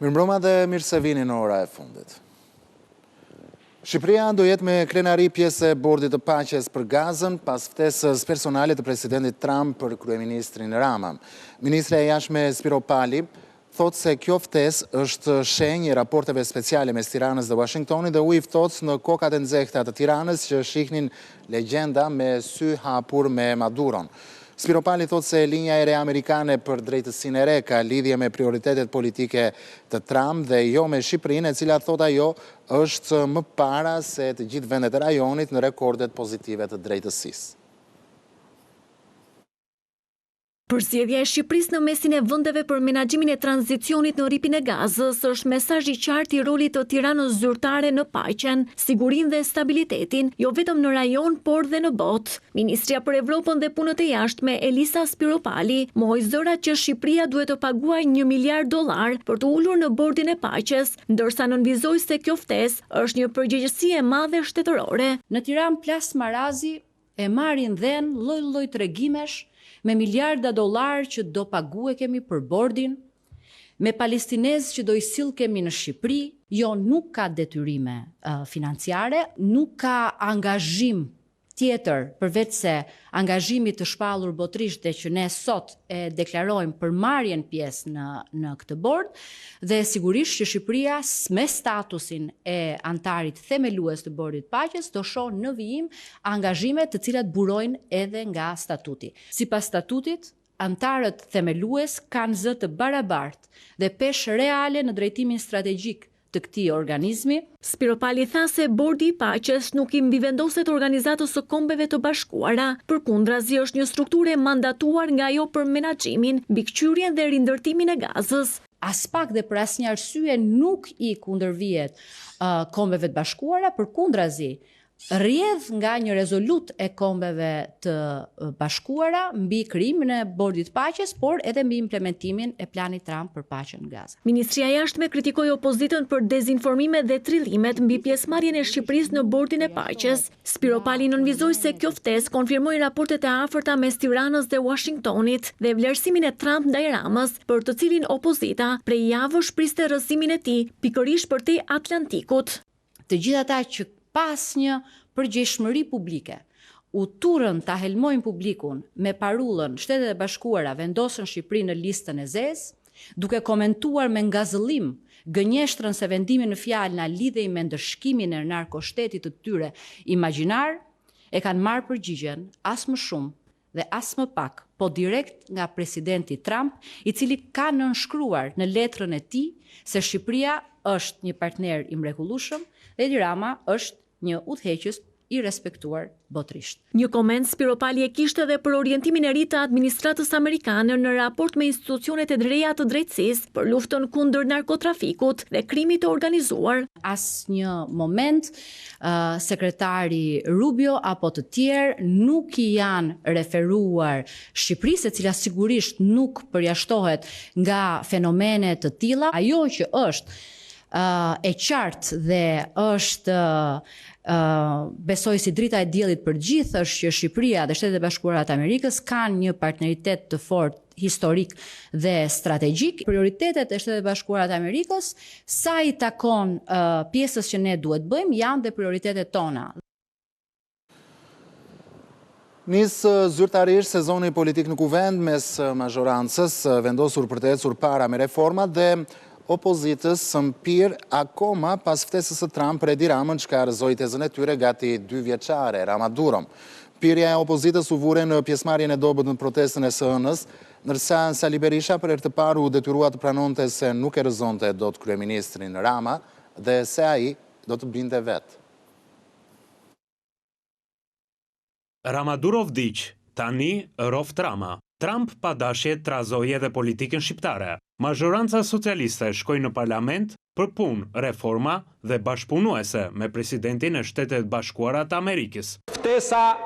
Mirëmbrëma dhe mirë se vini në ora e fundit. Shqipëria do jetë me krenari pjesë e bordit të paqes për Gazën pas ftesës personale të presidentit Trump për kryeministrin Rama. Ministra e Jashtme Spiro Pali thotë se kjo ftesë është shenjë e raporteve speciale mes Tiranës dhe Washingtonit dhe u i ftohtë në kokat e nxehta të Tiranës që shihnin legjenda me sy hapur me Maduron. Spiro Pali thotë se linja e re amerikane për drejtësinë e re ka lidhje me prioritetet politike të Trump dhe jo me Shqipërinë, e cila thotë ajo është më para se të gjithë vendet e rajonit në rekordet pozitive të drejtësisë. Përzgjedhja e Shqipërisë në mesin e vendeve për menaxhimin e tranzicionit në rripin e Gazës është mesazh i qartë i rolit të Tiranës zyrtare në paqen, sigurinë dhe stabilitetin, jo vetëm në rajon, por dhe në botë. Ministria për Evropën dhe Punët e Jashtme Elisa Spiro Pali mohoi zërat që Shqipëria duhet të paguajë $1 miliard për të ulur në bordin e paqes, ndërsa nënvizoi se kjo ftesë është një përgjegjësi e madhe shtetërore. Në Tiranë plas marazi e marrin dhën lloj-lloj tregimesh me miliarda dollar që do pague kemi për bordin, me palestinezë që do i sill kemi në Shqipëri, jo nuk ka detyrime financiare, nuk ka angazhim tjetër përveç se angazhimit të shpallur botërisht dhe që ne sot e deklarojmë për marrjen pjesë në këtë bord, dhe sigurisht që Shqipëria me statusin e antarit themelues të bordit paqes do shoh në vijim angazhime të cilat burojnë edhe nga statuti. Sipas statutit, antarët themelues kanë zë të barabartë dhe peshë reale në drejtimin strategjik të këtij organizmi. Spiro Pali tha se bordi i paqes nuk i mbivendoset Organizatës së Kombeve të Bashkuara, përkundrazi është një strukturë e mandatuar nga ajo për menaxhimin, mbikëqyrjen dhe rindërtimin e Gazës. As pak dhe për asnjë arsye nuk i kundërvihet Kombeve të Bashkuara, përkundrazi rrjedh nga një rezolut e Kombeve të Bashkuara mbi krijimin e bordit paqes, por edhe mbi implementimin e planit Trump për paqen në Gazë. Ministria e Jashtme kritikoi opozitën për dezinformimet dhe trillimet mbi pjesëmarrjen e Shqipërisë në bordin e paqes. Spiro Pali nënvizoi se kjo ftesë konfirmoi raportet e afërta mes Tiranës dhe Washingtonit dhe vlerësimin e Trump ndaj Ramës, për të cilin opozita prej javësh priste rrëzimin e tij pikërisht për te Atlantikut. Të gjithë ata që pas një përgjegjshmëri publike u turën ta helmojnë publikun me parullën Shtetet e Bashkuara vendosën Shqipërinë në listën e zezë, duke komentuar me ngazëllim gënjeshtrën se vendimi në fjalë na lidhej me ndëshkimin e narkoshtetit të tyre imagjinar, e kanë marrë përgjigjen as më shumë dhe as më pak, po direkt nga presidenti Trump, i cili ka nënshkruar në letrën e tij se Shqipëria është një partner i mrekullueshëm dhe Edi Rama është një udhëheqës i respektuar botërisht. Një koment Spiro Pali e kishte edhe për orientimin e ri të administratës amerikane në raport me institucionet e reja të drejtësisë për luftën kundër narkotrafikut dhe krimit të organizuar. Asnjë moment sekretari Rubio apo të tjerë nuk i janë referuar Shqipërisë, e cila sigurisht nuk përjashtohet nga fenomene të tilla. Ajo që është e qartë dhe është besoj si drita e diellit për gjithë është që Shqipëria dhe Shtetet e Bashkuara të Amerikës kanë një partneritet të fortë historik dhe strategjik. Prioritetet e Shtetet e Bashkuara të Amerikës, sa i takon pjesës që ne duhet bëjmë, janë dhe prioritetet tona. Nis zyrtarisht sezoni politik në kuvend mes mazhorancës vendosur për të ecur para me reformat dhe opozitës së mpir akoma pas ftesës së Trump për Edi Ramën, që ka rrëzoi tezën e tyre gati 2 vjeçare, Rama Duron. Pirja e opozitës u vure në pjesëmarrjen e dobët në protestën e SN-s, ndërsa Sali Berisha për herë të parë u detyrua të pranonte se nuk e rrëzonte dot kryeministrin Rama dhe se ai do të binte vetë. Rama Duro vdiq, tani roft Rama. Trump pa dashje trazoi edhe politikën shqiptare. Mazhoranca socialiste shkoi në parlament për punë, reforma dhe bashkëpunuese me presidentin e Shtetet Bashkuara të Amerikës. Ftesa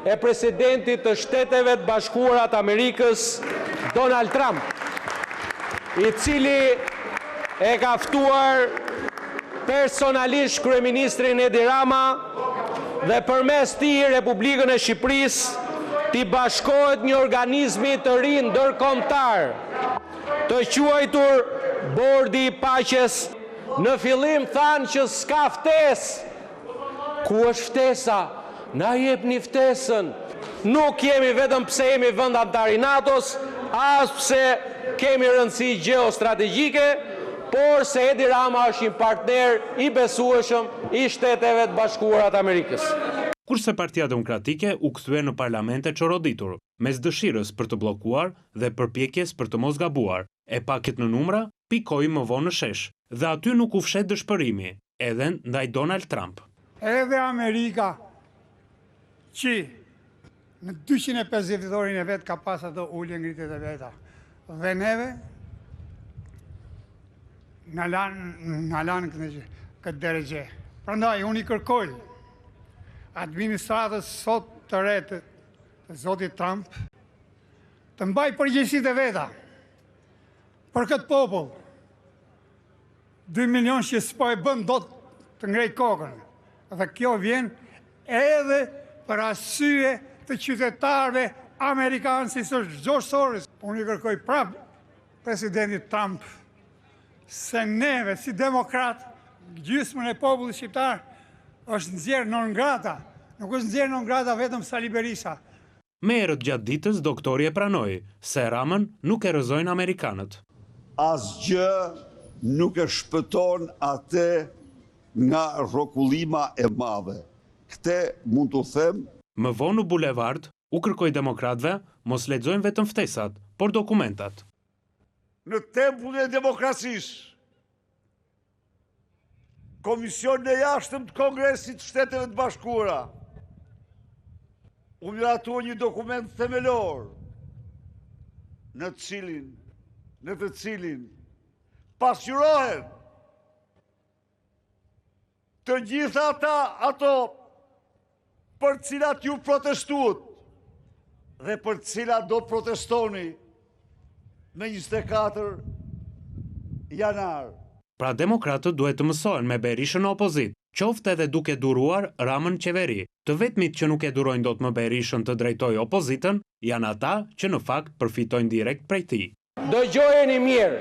e presidentit të Shteteve të Bashkuara të Amerikës, Donald Trump, i cili e ka ftuar personalisht kryeministrin Edi Rama dhe përmes tij Republikën e Shqipërisë t'i bashkohet një organizmi të ri ndërkombëtar, të quajtur bordi I paqes në fillim thanë që s'ka ftesë. Ku është ftesa? Na jepni ftesën. Nuk jemi vetëm pse jemi vend antar I NATO-s, as pse kemi rëndësi gjeostrategjike, por se Edi Rama është një partner I besueshëm I Shteteve të Bashkuara të Amerikës. Kurse Partia Demokratike u kthye në parlamente çoroditur, mes dëshirës për të bllokuar dhe përpjekjes për të mos gabuar, e paket në numra, pikoi më vonë në shesh, dhe aty nuk u fshet dëshpërimi, edhe ndaj Donald Trump. Edhe Amerika, që në 250 vjetorin e vetë ka pas ato ullje ngritet e veta, dhe neve në lanë këtë deregje. Prandaj, unë I kërkoj administratës sot të retë të zotit Trump të mbaj përgjegjësitë e veta për këtë popull. 2 milion që s'po e bën dot të ngrej kokën. Dhe kjo vjen edhe për arsye të qytetarëve amerikanë si së George Soros. Unë I kërkoj prap presidentit Trump se neve, si demokrat, gjysmën e popullit shqiptar, është nxjerrë non grata. Nuk është nxjerrë non grata vetëm Sali Berisha. Me erët gjatë ditës, doktori e pranoi se Ramën nuk e rrëzojnë amerikanët. Asgjë nuk e shpëton atë nga rrokullima e madhe. Këtë mund të them. Më vonë në bulevard, u kërkoi demokratëve mos lexojnë vetëm ftesat, por dokumentat. Në tempullin e demokracisë, Komision e jashtëm të Kongresit të Shteteve të Bashkuara u miratua një dokument themelor në të cilin pasqyrohen të gjitha ato për cilat ju protestuat dhe për cilat do protestoni në 24 janar. Pra demokratët duhet të mësohen me Berishën në opozit, qoftë edhe duke duruar Ramën qeveri. Të vetmit që nuk e durojnë dot më Berishën të drejtojë opozitën, janë ata që në fakt përfitojnë direkt prej tij. Dëgjojeni mirë,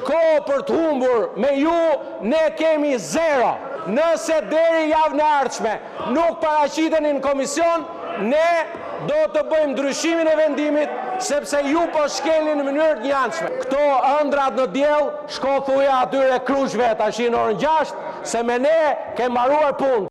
kohë për të humbur me ju ne kemi zero. Nëse deri javën e ardhshme nuk paraqiteni në komision, ne do të bëjmë ndryshimin e vendimit, sepse ju po shkelni në mënyrë të njëanshme. Këto ëndrat në diell, shko thuja atyre krushve tash në orën 6, se me ne ke mbaruar punë.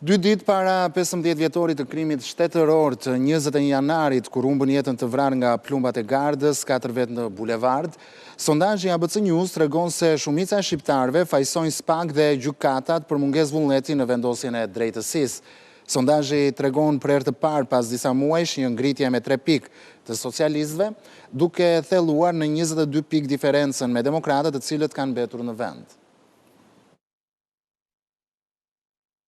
2 ditë para 15 vjetorit të krimit shtetëror të 21 janarit, kur humbën jetën të vrarë nga plumbat e gardës, 4 vetë në bulevard, sondazhi ABC News tregon se shumica e shqiptarëve fajsojnë SPAK dhe gjykatat për mungesë vullneti në vendosjen e drejtësisë. Sondazhi tregon për herë të parë pas disa muajsh një ngritje me 3 pikë të socialistëve, duke thelluar në 22 pikë diferencën me demokratët, të cilët kanë mbetur në vend.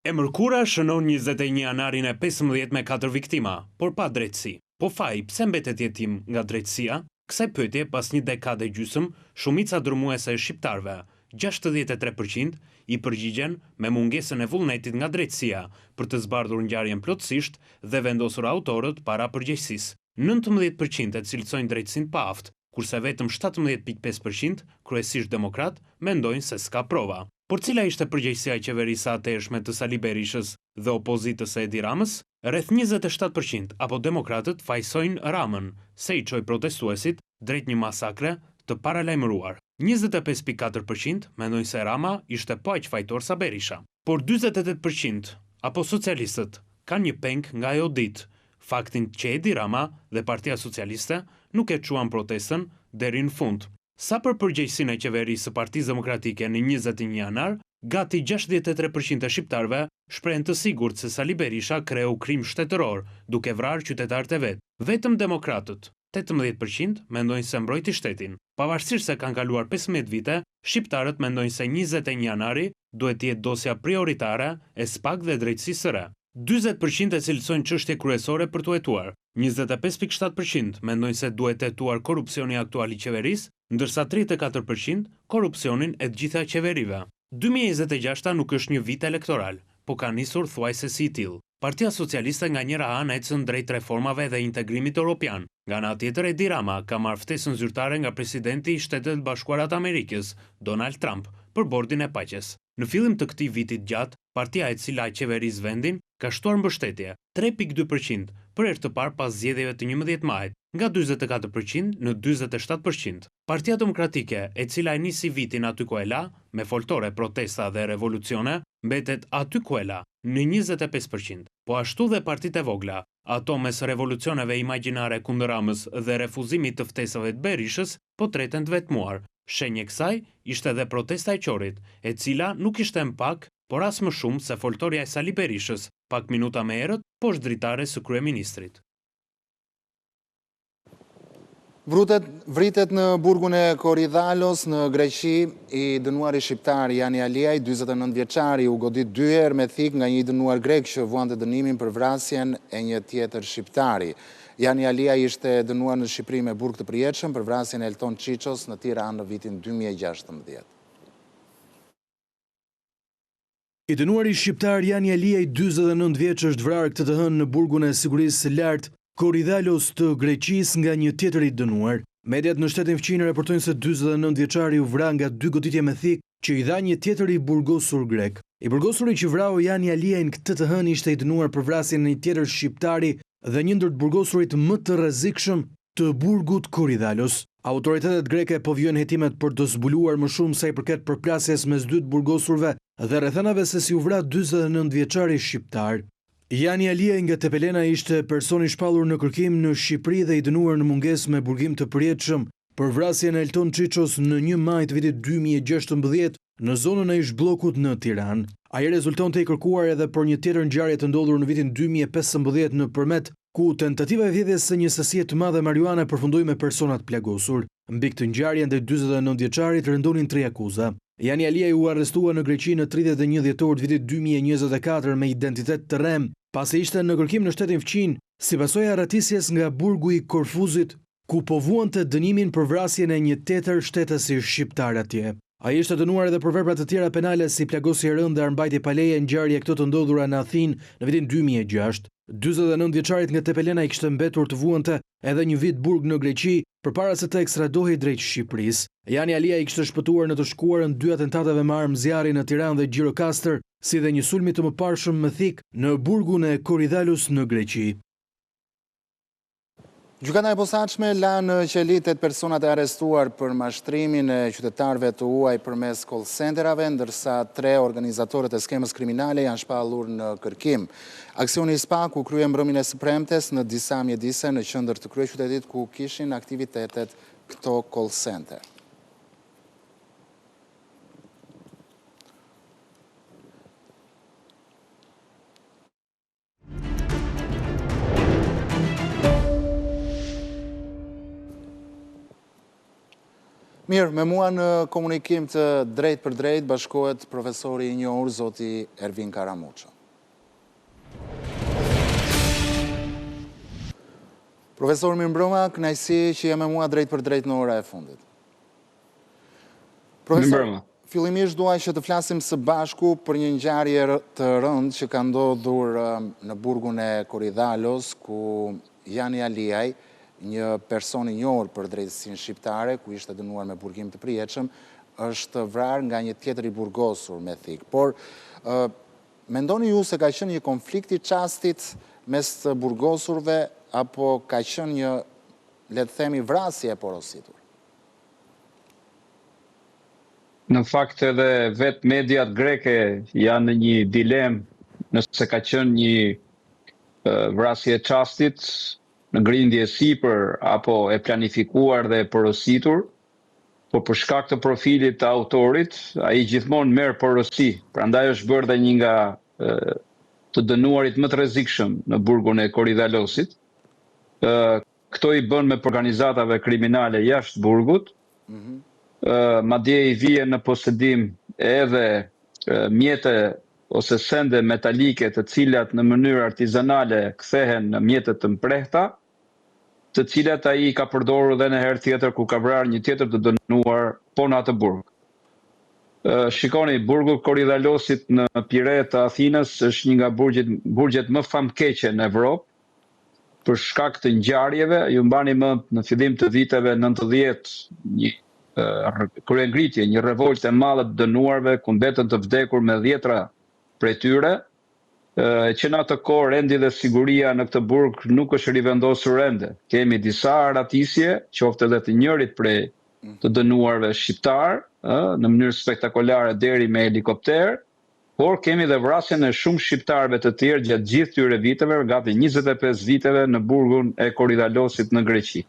E mërkura shënon 21 janarin e 15 me 4 viktima, por pa drejtësi. Po faji, pse mbetet jetim nga drejtësia? Kësaj pyetje pas një dekade gjysmë, shumica dërmuese e shqiptarëve, 63% I përgjigjen me mungesën e vullnetit nga drejtësia për të zbardhur ngjarjen plotësisht dhe vendosur autorët para përgjegjësisë. 19% e cilësojnë drejtësinë pa aftë, kurse vetëm 17.5% kryesisht demokrat mendojnë se s'ka prova. Por cila ishte përgjegjësia e qeverisë atëhershme të Sali Berishës dhe opozitës së Edi Ramës? Rreth 27% apo demokratët fajsojnë Ramën se I çoi protestuesit drejt një masakre të paralajmëruar. 25.4% mendojnë se Rama ishte po aq fajtor sa Berisha. Por 48% apo socialistët kanë një peng nga ajo ditë, faktin që Edi Rama dhe Partia Socialiste nuk e quan protestën deri në fund. Sa për përgjegjësinë e qeverisë së Partisë Demokratike në 21 janar, gati 63% e shqiptarëve shprehen të sigurt se Sali Berisha kreu krim shtetëror duke vrarë qytetarët e vet. Vetëm demokratët, 18% mendojnë se mbrojti shtetin. Pavarësisht se kanë kaluar 15 vite, shqiptarët mendojnë se 21 janari duhet të jetë dosja prioritare e SPAK dhe drejtësisë së re. 40% e cilësojnë çështje kryesore për të hetuar. 25.7% mendojnë se duhet hetuar korrupsioni aktual I qeverisë, ndërsa 34% korrupsionin e të gjitha qeverive. 2026 nuk është një vit elektoral, po ka nisur thuajse si I tillë. Partia Socialiste nga njëra anë ecën drejt reformave dhe integrimit europian. Nga ana tjetër, Edi Rama ka marrë ftesën zyrtare nga presidenti i Shtetet Bashkuara të Amerikës, Donald Trump, për bordin e paqes. Në fillim të këtij vitit gjatë, partia e cila qeveris vendin ka shtuar mbështetje 3.2% për herë të parë pas zgjedhjeve të 11 majit, nga 44% në 47%. Partia Demokratike, e cila e nisi vitin aty ku e la, me foltore, protesta dhe revolucione, mbetet aty ku e la në 25%. Po ashtu dhe partitë e vogla, ato mes revolucioneve imagjinare kundër Ramës dhe refuzimit të ftesave të Berishës, po treten të vetmuar. Shenjë e kësaj ishte edhe protesta e Qorit, e cila nuk ishte më pak, por as më shumë se foltorja e Sali Berishës, pak minuta më herët, poshtë dritare së kryeministrit. Vritet në burgun e Korydallos në Greqi i dënuari shqiptar Jani Aliaj, 49 vjeçari, u godit 2 herë me thik nga një dënuar grek që vuante dënimin për vrasjen e një tjetër shqiptari. Jani Aliaj ishte dënuar në Shqipëri me burg të përjetshëm për vrasjen e Elton Qiços në Tiranë në vitin 2016. I dënuari shqiptar Jani Aliaj, 49 vjeç, është vrarë këtë të hënë në burgun e sigurisë së lartë Korydallos të Greqisë nga një tjetër i dënuar. Mediat në shtetin fëqin raportojnë se 49 vjeçari u vra nga 2 goditje me thik që i dha një tjetër i burgosur grek. I burgosuri që vrau Jani Aliajin këtë të hënë ishte i dënuar për vrasjen e një tjetër shqiptari dhe një ndër të burgosurit më të rrezikshëm të burgut Korydallos. Autoritetet greke po vijojnë hetimet për të zbuluar më shumë sa i përket përplasjes mes dy të burgosurve dhe rrethanave se si u vra 49 vjeçari shqiptar. Jani Aliaj nga Tepelena ishte personi shpallur në kërkim në Shqipëri dhe i dënuar në mungesë me burgim të përjetshëm për vrasjen e Elton Qiços në 1 maj të vitit 2016 në zonën e ish-bllokut në Tiranë. Ai rezultonte i kërkuar edhe për një tjetër ngjarje të ndodhur në vitin 2015 në Përmet, ku tentativa e vjedhjes së një sasie të madhe marijuane përfundoi me persona të plagosur. Mbi këtë ngjarje ndaj 49 vjeçarit rëndonin 3 akuza. Jani Aliaj u arrestua në Greqi në 31 dhjetor të vitit 2024 me identitet të rrem, pasi ishte në kërkim në shtetin fëqin, si pasojë e arratisjes nga burgu i Korfuzit, ku po vuante dënimin për vrasjen e një tjetër shtetësi shqiptar atje. Ai ishte dënuar edhe për vepra të tjera penale si plagosje e rëndë dhe armbajtje pa leje, ngjarje këto të ndodhura në Athinë në vitin 2006. 49 vjeçarit nga Tepelena i kishte mbetur të vuante edhe një vit burg në Greqi përpara se të ekstradohej drejt Shqipërisë. Jani Aliaj i kishte shpëtuar në të shkuarën 2 atentateve me armë zjarri në Tiranë dhe Gjirokastër, si dhe një sulmi të mëparshëm me thik në burgun e Korydallos në Greqi. Gjykata e posaçme la në qeli 8 personat e arrestuar për mashtrimin e qytetarëve të huaj përmes call centerave, ndërsa 3 organizatorët e skemës kriminale janë shpallur në kërkim. Aksioni i SPAK u krye mbrëmjen e së premtes në disa mjedise në qendër të kryeqytetit ku kishin aktivitetet këto call center. Mirë, me mua në komunikim të drejt për drejt bashkohet profesori i njohur zoti Ervin Karamuça. Profesor, mirëmbrëma, kënaqësi që je me mua drejt për drejt në ora e fundit. Profesor, fillimisht dua që të flasim së bashku për një ngjarje të rëndë që ka ndodhur në burgun e Korydallos, ku Jani Aliaj, një person i njohur për drejtësinë shqiptare, ku ishte dënuar me burgim të përjetshëm, është vrarë nga një tjetër i burgosur me thik. Por, mendoni ju se ka qenë një konflikt i çastit mes të burgosurve, apo ka qenë një, le të themi, vrasje e porositur? Në fakt edhe vetë mediat greke janë në një dilemë nëse ka qenë një vrasje e çastit, në grindje sipër apo e planifikuar dhe e porositur, por për shkak të profilit të autorit, ai gjithmonë merr porosi. Prandaj është bërë dhe një nga të dënuarit më të rrezikshëm në burgun e Korydallosit. Këto i bën me organizatave kriminale jashtë burgut. Madje i vjen në posedim edhe mjete ose sende metalike të cilat në mënyrë artizanale kthehen në mjete të mprehta, të cilat ai ka përdorur edhe në herë tjetër ku ka vrarë një tjetër të dënuar po në atë burg. Shikoni, burgu Korydalosit në Pire të Athinës është një nga burgjet më famkeqe në Evropë, për shkak të ngjarjeve. Ju mbani mend në fillim të viteve 90 një kryengritje, një revoltë e madhe të dënuarve, ku mbetën të vdekur me 10 prej tyre, që në atë kohë rendi dhe siguria në këtë burg nuk është rivendosur ende. Kemi disa ratisje, qoftë edhe të njërit prej të dënuarve shqiptar, në mënyrë spektakolare deri me helikopter, por kemi dhe vrasjen e shumë shqiptarëve të tjerë gjatë gjithë këtyre viteve, gati 25 viteve në burgun e Korydalosit në Greqi.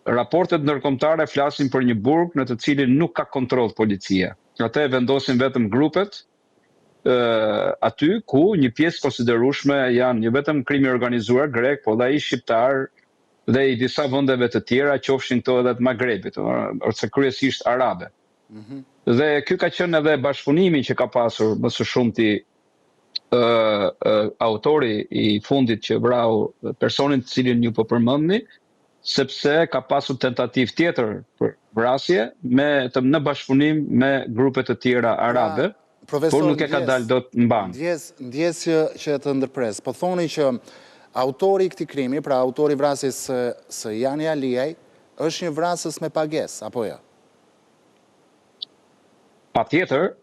Raportet ndërkombëtare flasin për një burg në të cilin nuk ka kontroll policia. Ate vendosin vetëm grupet aty ku një pjesë konsiderueshme janë jo vetëm krimi organizuar grek, po dhe ai shqiptar dhe i disa vendeve të tjera, qofshin këto edhe të Magrebit, ose kryesisht arabe. Dhe ky ka qenë edhe bashkëpunimi që ka pasur më së shumti autori i fundit që vrau personin të cilin ju po përmendni, sepse ka pasur tentativë tjetër për vrasje në bashkëpunim me grupe të tjera arabe, por nuk e ka dalë dot në banë. Ndjes që të ndërpres, po thoni që autori i këtij krimi, pra autori i vrasjes së Jani Aliaj, është një vrasës me pagesë, apo jo? Patjetër,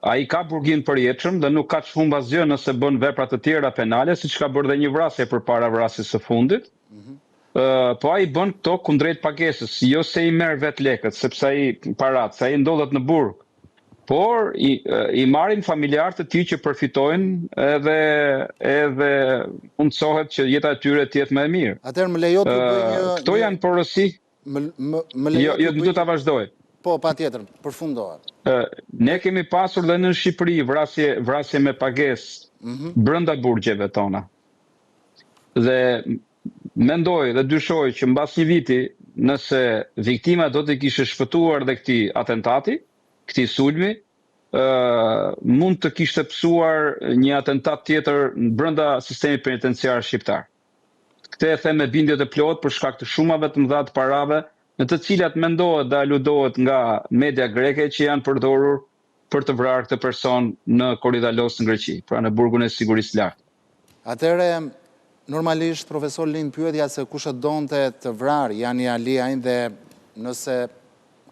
ai ka burgim përjetshëm dhe nuk ka çfarë asgjë nëse bën vepra të tjera penale, siç ka bërë dhe një vrasje përpara vrasjes së fundit. Po ai bën këto kundrejt pagesës, jo se i merr vet lekët, sepse ai parat, se ai ndodhet në burg. Por i marrin familjarët e tij që përfitojnë edhe mundsohet që jeta e tyre të jetë më e mirë. Atëherë më lejo të bëj një këto janë porosi. Jo, do ta vazhdoj. Po, patjetër, përfundoa. Ne kemi pasur dhe në Shqipëri vrasje me pagesë brenda burgjeve tona. Dhe mendoj dhe dyshoj që mbas një viti, nëse viktima do të kishte shpëtuar dhe këtij atentati, këtij sulmi, mund të kishte psuar një atentat tjetër brenda sistemit penitenciar shqiptar. Këtë e them me bindje të plotë për shkak të shumave të mëdha të parave, në të cilat mendohet dhe aludohet nga media greke që janë përdorur për të vrarë këtë person në Korydalos në Greqi, pra në burgun e sigurisë lartë. Atëherë, normalisht, profesor Lind, pyetja se kush e donte të vrarë Jani Aliajin dhe nëse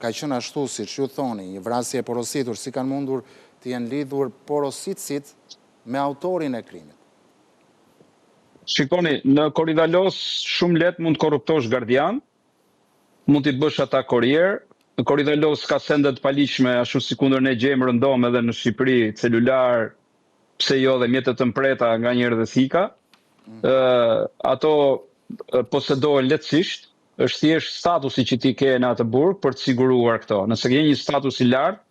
ka qenë ashtu, siç ju thoni, një vrasje porositur, si kanë mundur të jenë lidhur porositësit me autorin e krimit? Shikoni, në Korydalos shumë lehtë mund të korruptosh gardian, mund t'i bësh ata kurrier. Në Korydalos ka sende të paligjshme, ashtu si kundër ne gjejmë rëndom edhe në Shqipëri, celular, pse jo dhe mjete të mpreta nga njerë dhe thika. Ato posedohen lehtësisht, është thjesht statusi që ti ke në atë burg për të siguruar këto. Nëse ke një status i lartë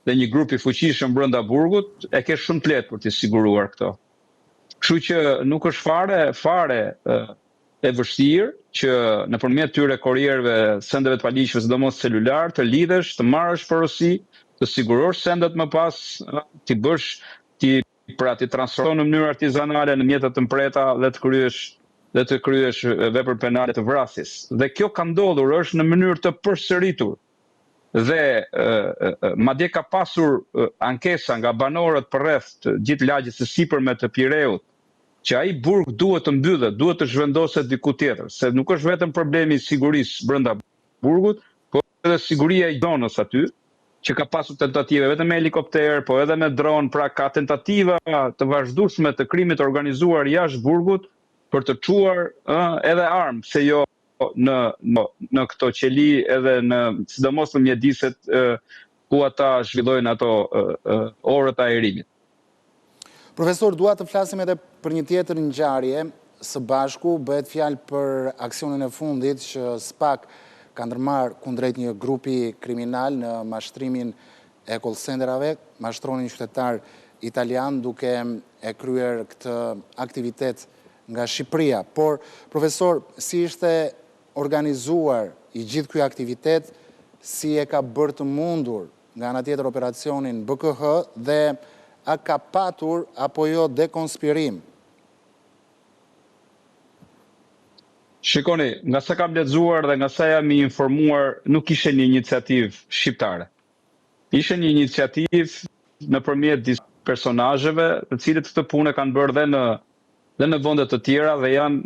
dhe një grup i fuqishëm brenda burgut, e ke shumë të lehtë për të siguruar këto. Kështu që nuk është fare e vështirë që nëpërmjet tyre kurrierëve, sendeve të paligjshme, sidomos celular, të lidhesh, të marrësh porosi, të sigurosh sendet më pas, ti transferon në mënyrë artizanale në mjete të mpreta dhe të kryesh vepër penale të vrasjes. Dhe kjo ka ndodhur, është në mënyrë të përsëritur. Dhe madje ka pasur ankesa nga banorët përreth gjithë lagjes së sipërme të Pireut, që ai burg duhet të mbyllet, duhet të zhvendoset diku tjetër, se nuk është vetëm problemi i sigurisë brenda burgut, por edhe siguria i zonës aty, që ka pasur tentative vetëm me helikopter, po edhe me dron, pra ka tentativa të vazhdueshme të krimit organizuar jashtë burgut për të çuar edhe armë, se jo në këto qeli edhe sidomos në mjediset ku ata zhvillojnë ato orët ajrimit. Profesor, dua të flasim edhe për një tjetër ngjarje së bashku, bëhet fjalë për aksionin e fundit që SPAK ka ndërmarrë kundrejt një grupi kriminal në mashtrimin e call centerave, mashtronin një qytetar italian duke e kryer këtë aktivitet nga Shqipëria. Por, profesor, si ishte organizuar i gjithë ky aktivitet, si e ka bërë të mundur nga ana tjetër operacionin BKH dhe a ka patur apo jo dekonspirim? Shikoni, nga sa kam lexuar dhe nga sa jam i informuar, nuk ishte një iniciativë shqiptare. Ishte një iniciativë nëpërmjet disa personazheve, të cilët këtë punë kanë bërë dhe në vende të tjera dhe janë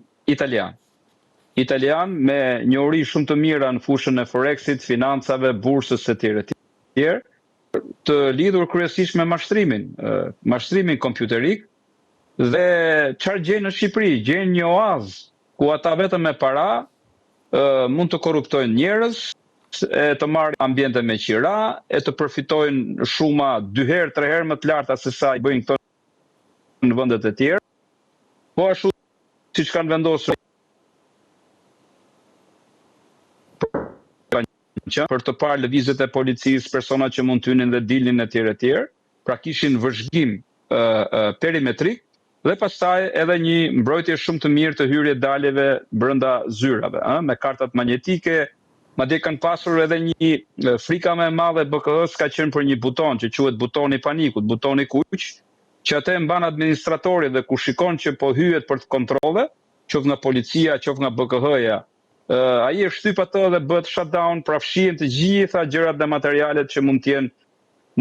italian me njohuri shumë të mira në fushën e forexit, financave, bursës e tjerë, të lidhur kryesisht me mashtrimin kompjuterik dhe çfarë gjejnë në Shqipëri, gjejnë një oazë ku ata vetëm me para mund të korruptojnë njerëz, e të marrin ambiente me qira, e të përfitojnë shuma 2 herë, 3 herë më të larta se sa i bëjnë këto në vendet e tjera. Po ashtu siç kanë vendosur për të parë lëvizjet e policisë, persona që mund tynin dhe dilnin e tjerë, pra kishin vëzhgim perimetrik dhe pastaj edhe një mbrojtje shumë të mirë të hyrje-daljeve brenda zyrave, me kartat magnetike. Madje kanë pasur edhe një frika më e madhe BKH-s ka qenë për një buton që quhet butoni i panikut, butoni kuq, që atë e mban administratori dhe ku shikon që po hyhet për të kontrolle, qoftë nga policia, qoftë nga BKH-ja, ai e shtyp atë dhe bëhet shutdown, pra fshihen të gjitha gjërat dhe materialet që mund të jenë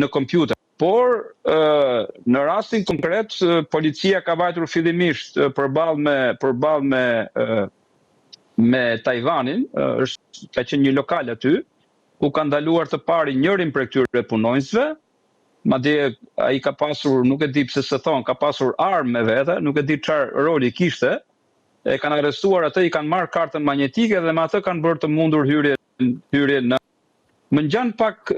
në kompjuter. Por në rastin konkret, policia ka vajtur fillimisht përballë me Tajvanin, ka qenë një lokal aty, ku ka ndaluar të pari njërin prej këtyre punonjësve, madje ai ka pasur, nuk e di pse se thon, ka pasur armë me vete, nuk e di çfarë roli kishte, e kanë arrestuar atë, i kanë marrë kartën magnetike dhe me atë kanë bërë të mundur hyrje në. Më ngjan pak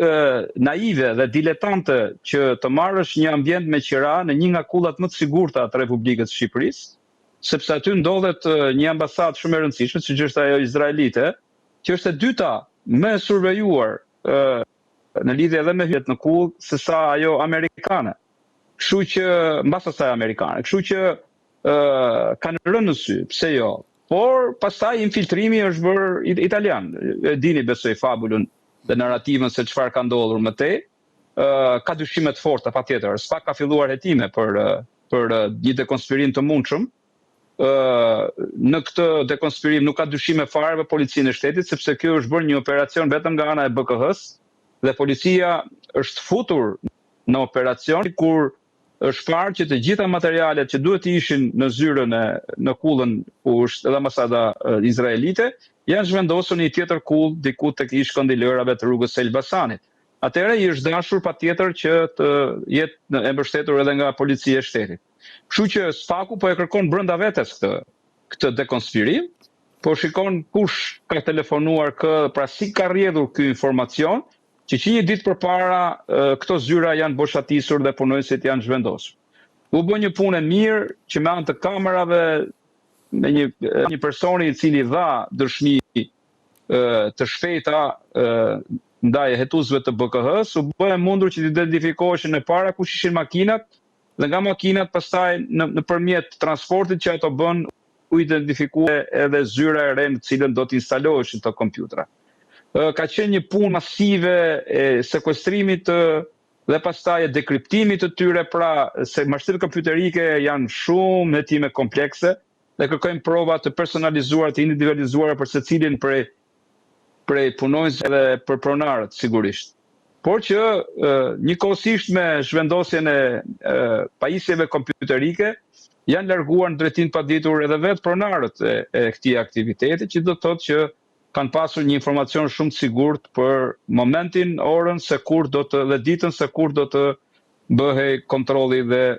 naive dhe diletante që të marrësh një ambient me qira në një nga kullat më të sigurta të Republikës së Shqipërisë, sepse aty ndodhet një ambasadë shumë e rëndësishme, siç është ajo izraelite, që është e dyta më e survejuar në lidhje edhe me hyrjet në kull se sa ajo amerikane. Kështu që mbas asaj amerikane, kështu që kanë rënë në sy, pse jo. Por pastaj infiltrimi është bërë italian. E dini besoj fabulën dhe narrativën se çfarë ka ndodhur më tej. Ka dyshime të forta patjetër. S'pak ka filluar hetime për një dekonspirim të mundshëm. Në këtë dekonspirim nuk ka dyshime fare për policinë e shtetit, sepse kjo është bërë një operacion vetëm nga ana e BKH-s dhe policia është futur në operacion kur është parë që të gjitha materialet që duhet të ishin në zyrën në kullën ku është edhe ambasada izraelite, janë zhvendosur në një tjetër kull diku tek ish kondilërave të rrugës Elbasanit. Atëherë i është dashur patjetër që të jetë e mbështetur edhe nga policia e shtetit. Kështu që Spaku po e kërkon brenda vetes këtë dekonspirim, po shikon kush ka telefonuar pra si ka rrjedhur ky informacion, që një ditë përpara këto zyra janë boshatisur dhe punonjësit janë zhvendosur. U bë një punë e mirë që me anë të kamerave me një personi i cili dha dëshmi të shpejta ndaj hetuesve të BKH-s, u bë e mundur që të identifikoheshin e para kush ishin makinat dhe nga makinat pastaj nëpërmjet transportit që ato bën u identifikue edhe zyra e re në cilën do të instaloheshin këto kompjutra. Ka qenë një punë masive e sekuestrimit dhe pastaj e dekriptimit të tyre, pra se mashtrimit kompjuterike janë shumë hetime komplekse dhe kërkojnë prova të personalizuara, të individualizuara për secilin prej punonjësve dhe për pronarët sigurisht. Por që njëkohësisht me zhvendosjen e pajisjeve kompjuterike janë larguar në drejtim paditur edhe vetë pronarët e këtij aktiviteti, që do të thotë që kanë pasur një informacion shumë të sigurt për momentin, orën, dhe ditën se kur do të bëhej kontrolli dhe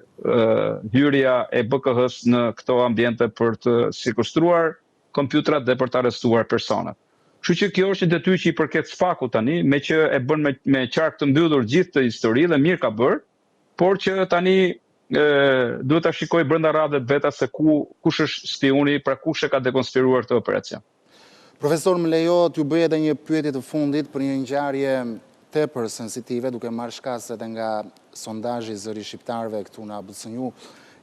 hyrja e BKH-s në këto ambiente për të sekuestruar kompjutrat dhe për të arrestuar personat. Kështu që kjo është një detyrë që i përket Spaku tani, me që e bën me qark të mbyllur gjithë të histori dhe mirë ka bërë, por që tani duhet ta shikoj brenda radhës veta se kush është spioni, pra kush e ka dekonspiruar këtë operacion. Profesor, më lejo t'ju bëj edhe një pyetje të fundit për një ngjarje tepër sensitive, duke marrë shkas edhe nga sondazhi i Zëri Shqiptarëve këtu në ABCNU,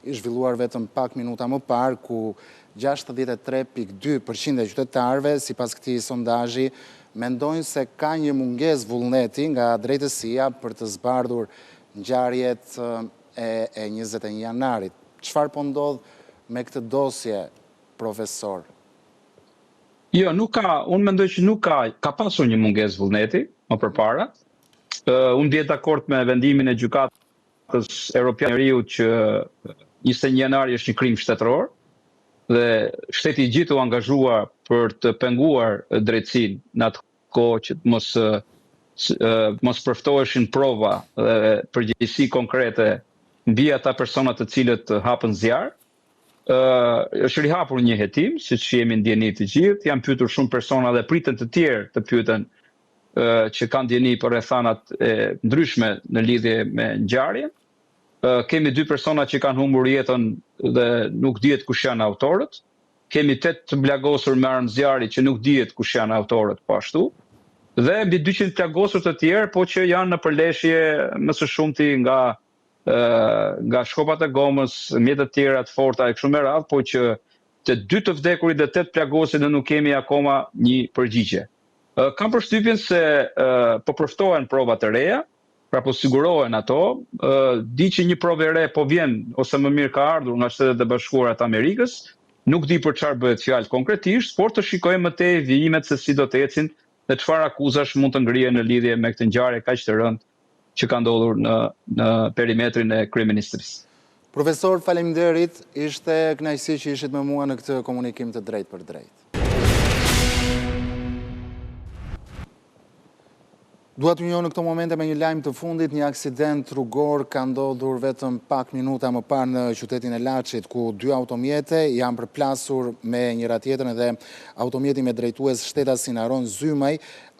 i zhvilluar vetëm pak minuta më parë, ku 63.2% e qytetarëve, sipas këtij sondazhi, mendojnë se ka një mungesë vullneti nga drejtësia për të zbardhur ngjarjet e 21 janarit. Çfarë po ndodh me këtë dosje, profesor? Jo, nuk ka, unë mendoj që nuk ka pasur një mungesë vullneti më përpara. Unë ndiej dakord me vendimin e Gjykatës Evropiane e Veriut që 21 janari është një krim shtetëror dhe shteti i gjithë u angazhua për të penguar drejtësinë në atë kohë që mos përftoheshin prova dhe përgjegjësi konkrete mbi ata persona të cilët hapën zjarr. Është rihapur një hetim, siç jemi ndjeni të gjithë, janë pyetur shumë persona dhe priten të tjerë të pyeten që kanë ndjeni për rrethanat e ndryshme në lidhje me ngjarjen. Kemi 2 persona që kanë humbur jetën dhe nuk dihet kush janë autorët. Kemi 8 të plagosur me armë zjarri që nuk dihet kush janë autorët po ashtu. Dhe mbi 200 plagosur të tjerë, po që janë në përleshje më së shumti nga shkopat e gomës, mjetet të tjera të forta e kështu me radhë, po që të 2 të vdekurit dhe 8 plagosit ne nuk kemi akoma një përgjigje. Kam përshtypjen se po përftohen prova të reja, pra po sigurohen ato, di që një provë e re po vjen ose më mirë ka ardhur nga Shtetet e Bashkuara të Amerikës, nuk di për çfarë bëhet fjalë konkretisht, por të shikojmë më tej vijimet se si do të ecin dhe çfarë akuzash mund të ngrihen në lidhje me këtë ngjarje kaq të rëndë që ka ndodhur në perimetrin e kryeministrisë. Profesor, faleminderit, ishte kënaqësi që ishit me mua në këtë komunikim të drejtë për drejtë. Dua t'ju njoh në këto momente me një lajm të fundit, një aksident rrugor ka ndodhur vetëm pak minuta më parë në qytetin e Laçit, ku 2 automjete janë përplasur me njëra tjetrën dhe automjeti me drejtues shtetas Sinaron Zymaj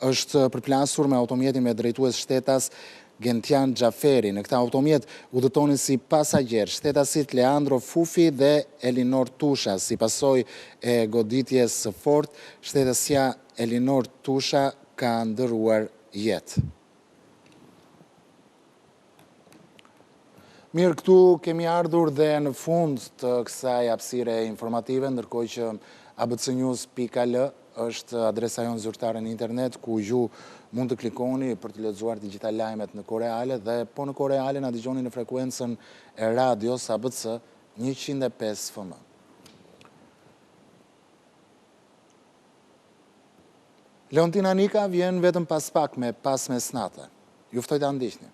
është përplasur me automjetin me drejtues shtetas Gentian Xhaferi. Në këtë automjet udhëtonin si pasagjer shtetasit Leandro Fufi dhe Elinor Tusha. Si pasojë e goditjes së fortë, shtetësia Elinor Tusha ka ndëruar jetë. Mirë, këtu kemi ardhur dhe në fund të kësaj hapësire informative, ndërkohë që abcnews.al është adresa jonë zyrtare në internet, ku ju mund të klikoni për të lexuar të gjitha lajmet në koreale dhe po në koreale na dëgjoni në frekuencën e radios ABC 105 FM. Leontina Nika vjen vetëm pas pak me Pas Mesnate. Ju ftoj ta ndiqni.